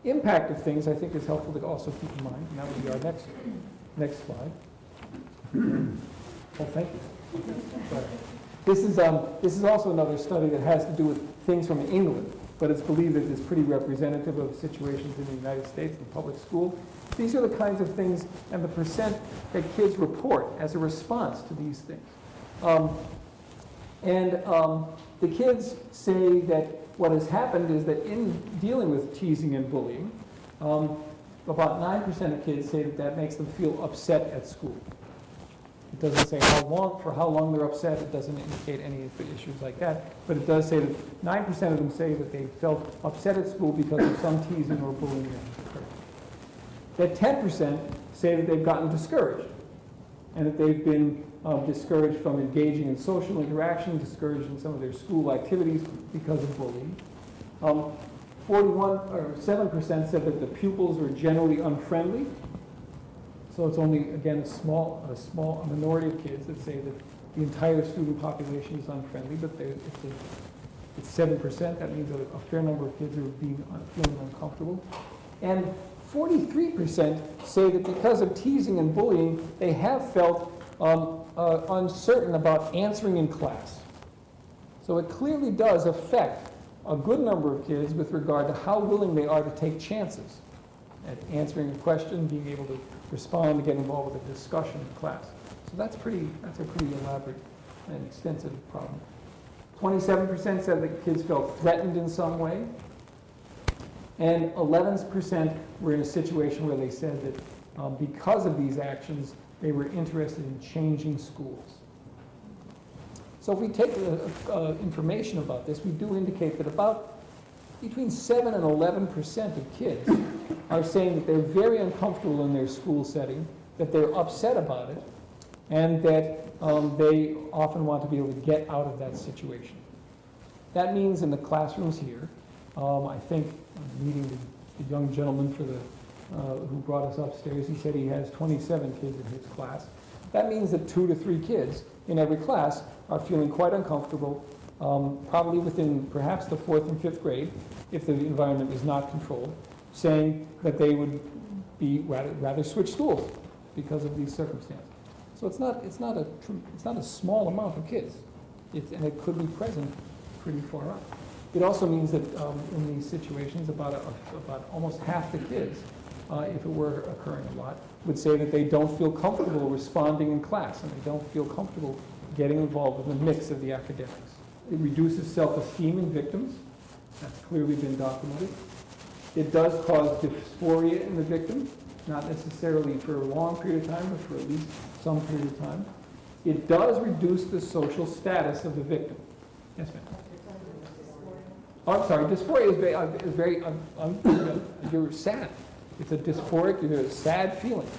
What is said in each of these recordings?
Impact of things, I think, is helpful to also keep in mind, and that would be our next slide. Oh, thank you. Sorry. This is also another study that has to do with things from England, but it's believed that it's pretty representative of situations in the United States in public school. These are the kinds of things and the percent that kids report as a response to these things. The kids say that what has happened is that in dealing with teasing and bullying, about 9% of kids say that that makes them feel upset at school. It doesn't say for how long they're upset. It doesn't indicate any of the issues like that. But it does say that 9% of them say that they felt upset at school because of some teasing or bullying that occurred. That 10% say that they've gotten discouraged and that they've been discouraged from engaging in social interaction, discouraged in some of their school activities because of bullying. 7% said that the pupils are generally unfriendly. So it's only, again, a small minority of kids that say that the entire student population is unfriendly, but it's 7%. That means a fair number of kids are feeling uncomfortable. And 43% say that because of teasing and bullying, they have felt uncertain about answering in class. So it clearly does affect a good number of kids with regard to how willing they are to take chances at answering a question, being able to respond, to get involved with a discussion in class. So that's a pretty elaborate and extensive problem. 27% said that kids felt threatened in some way. And 11% were in a situation where they said that because of these actions, they were interested in changing schools. So if we take information about this, we do indicate that about between 7 and 11% of kids are saying that they're very uncomfortable in their school setting, that they're upset about it, and that they often want to be able to get out of that situation. That means in the classrooms here, I think, meeting the young gentleman who brought us upstairs, he said he has 27 kids in his class. That means that 2 to 3 kids in every class are feeling quite uncomfortable, probably within perhaps the 4th and 5th grade, if the environment is not controlled, saying that they would be rather switch schools because of these circumstances. So it's not a small amount of kids, and it could be present pretty far up. It also means that in these situations, about almost half the kids, if it were occurring a lot, would say that they don't feel comfortable responding in class, and they don't feel comfortable getting involved in the mix of the academics. It reduces self-esteem in victims. That's clearly been documented. It does cause dysphoria in the victim, not necessarily for a long period of time, but for at least some period of time. It does reduce the social status of the victim. Yes, ma'am. Oh, I'm sorry, dysphoria is very you're sad. It's a dysphoric, you're a sad feeling.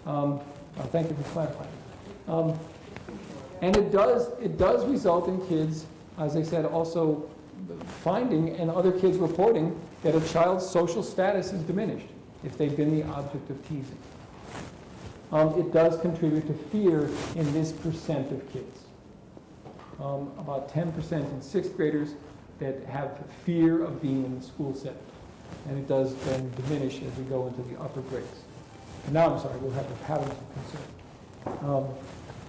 Thank you for clarifying. And it does result in kids, as I said, also finding and other kids reporting that a child's social status is diminished if they've been the object of teasing. It does contribute to fear in this percent of kids. About 10% in 6th graders that have fear of being in the school setting. And it does then diminish as we go into the upper grades. And now, I'm sorry, we'll have the patterns of concern.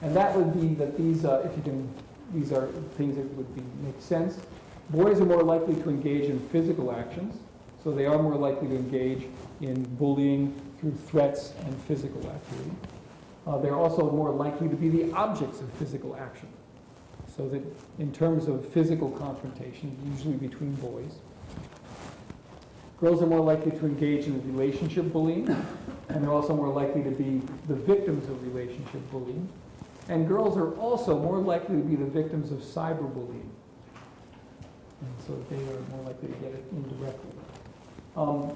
And that would be that these are things that would make sense. Boys are more likely to engage in physical actions, so they are more likely to engage in bullying through threats and physical activity. They're also more likely to be the objects of physical action, so that in terms of physical confrontation, usually between boys. Girls are more likely to engage in relationship bullying, and they're also more likely to be the victims of relationship bullying. And girls are also more likely to be the victims of cyberbullying. And so they are more likely to get it indirectly.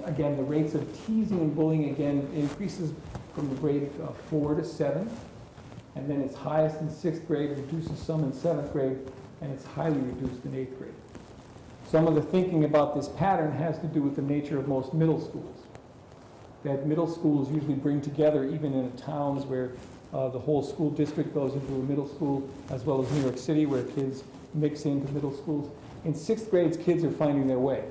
Again, the rates of teasing and bullying, again, increases from the grade 4 to 7. And then it's highest in 6th grade, reduces some in 7th grade, and it's highly reduced in 8th grade. Some of the thinking about this pattern has to do with the nature of most middle schools. That middle schools usually bring together, even in towns where the whole school district goes into a middle school, as well as New York City, where kids mix into middle schools. In 6th grades, kids are finding their way.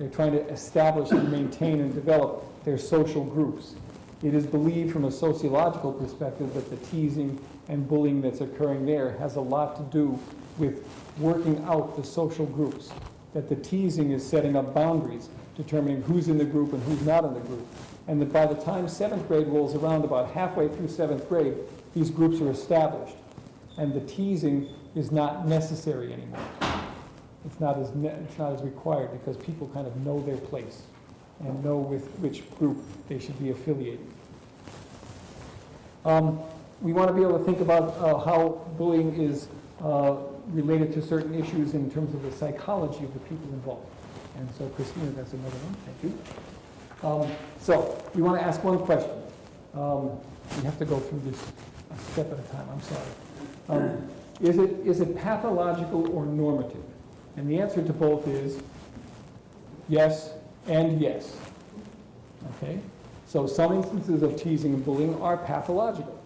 They're trying to establish and maintain and develop their social groups. It is believed from a sociological perspective that the teasing and bullying that's occurring there has a lot to do with working out the social groups. That the teasing is setting up boundaries, determining who's in the group and who's not in the group. And that by the time 7th grade rolls around, about halfway through 7th grade, these groups are established. And the teasing is not necessary anymore. It's not as required because people kind of know their place and know with which group they should be affiliated. We want to be able to think about how bullying is related to certain issues in terms of the psychology of the people involved. And so, Christina, that's another one. Thank you. So, we want to ask one question. We have to go through this a step at a time. I'm sorry. Is it pathological or normative? And the answer to both is yes and yes. Okay? So some instances of teasing and bullying are pathological.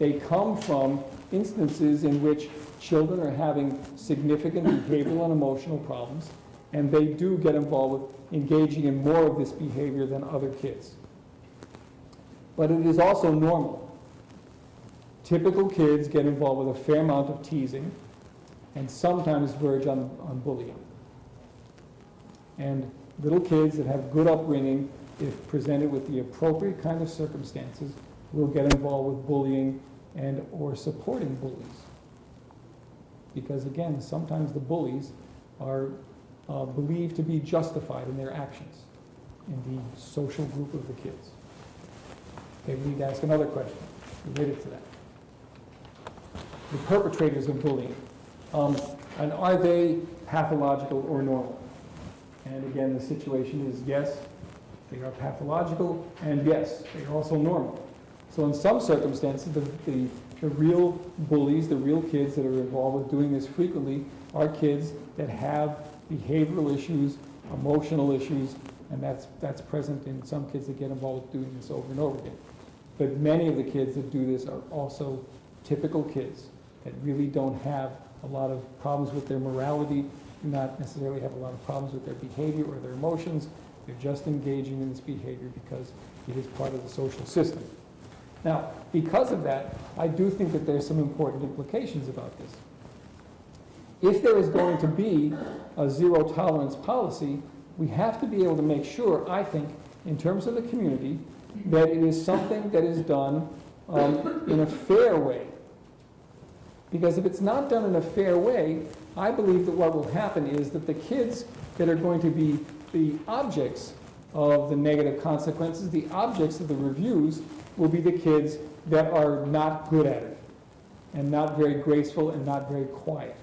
They come from instances in which children are having significant behavioral and emotional problems, and they do get involved with engaging in more of this behavior than other kids. But it is also normal. Typical kids get involved with a fair amount of teasing and sometimes verge on bullying. And little kids that have good upbringing, if presented with the appropriate kind of circumstances, will get involved with bullying and or supporting bullies. Because again, sometimes the bullies are believed to be justified in their actions in the social group of the kids. Okay, we need to ask another question related to that. The perpetrators of bullying, and are they pathological or normal? And again, the situation is yes, they are pathological, and yes, they are also normal. So in some circumstances, the real bullies, the real kids that are involved with doing this frequently are kids that have behavioral issues, emotional issues, and that's present in some kids that get involved with doing this over and over again. But many of the kids that do this are also typical kids that really don't have a lot of problems with their morality, do not necessarily have a lot of problems with their behavior or their emotions. They're just engaging in this behavior because it is part of the social system. Now, because of that, I do think that there's some important implications about this. If there is going to be a zero tolerance policy, we have to be able to make sure, I think, in terms of the community, that it is something that is done in a fair way. Because if it's not done in a fair way, I believe that what will happen is that the kids that are going to be the objects of the negative consequences, the objects of the reviews, will be the kids that are not good at it, and not very graceful and not very quiet.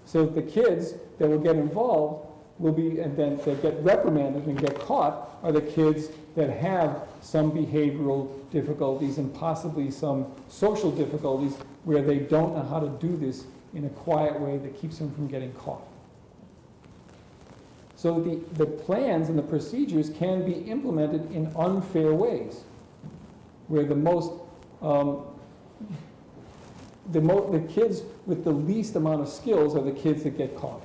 So the kids that will get involved will be, and then that get reprimanded and get caught, are the kids that have some behavioral difficulties and possibly some social difficulties where they don't know how to do this in a quiet way that keeps them from getting caught. So the plans and the procedures can be implemented in unfair ways, where the kids with the least amount of skills are the kids that get caught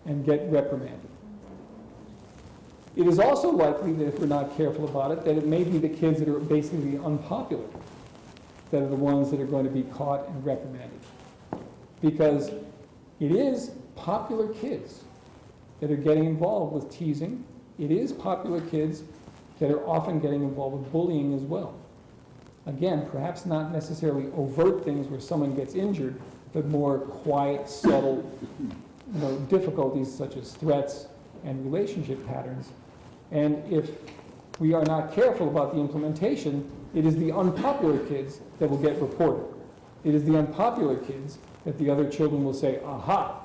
and get reprimanded. It is also likely that if we're not careful about it, that it may be the kids that are basically unpopular that are the ones that are going to be caught and reprimanded. Because it is popular kids that are getting involved with teasing. It is popular kids that are often getting involved with bullying as well. Again, perhaps not necessarily overt things where someone gets injured, but more quiet, subtle, difficulties such as threats and relationship patterns. And if we are not careful about the implementation, it is the unpopular kids that will get reported. It is the unpopular kids that the other children will say, aha,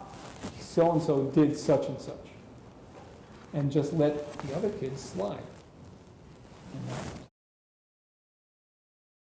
so-and-so did such and such. And just let the other kids slide.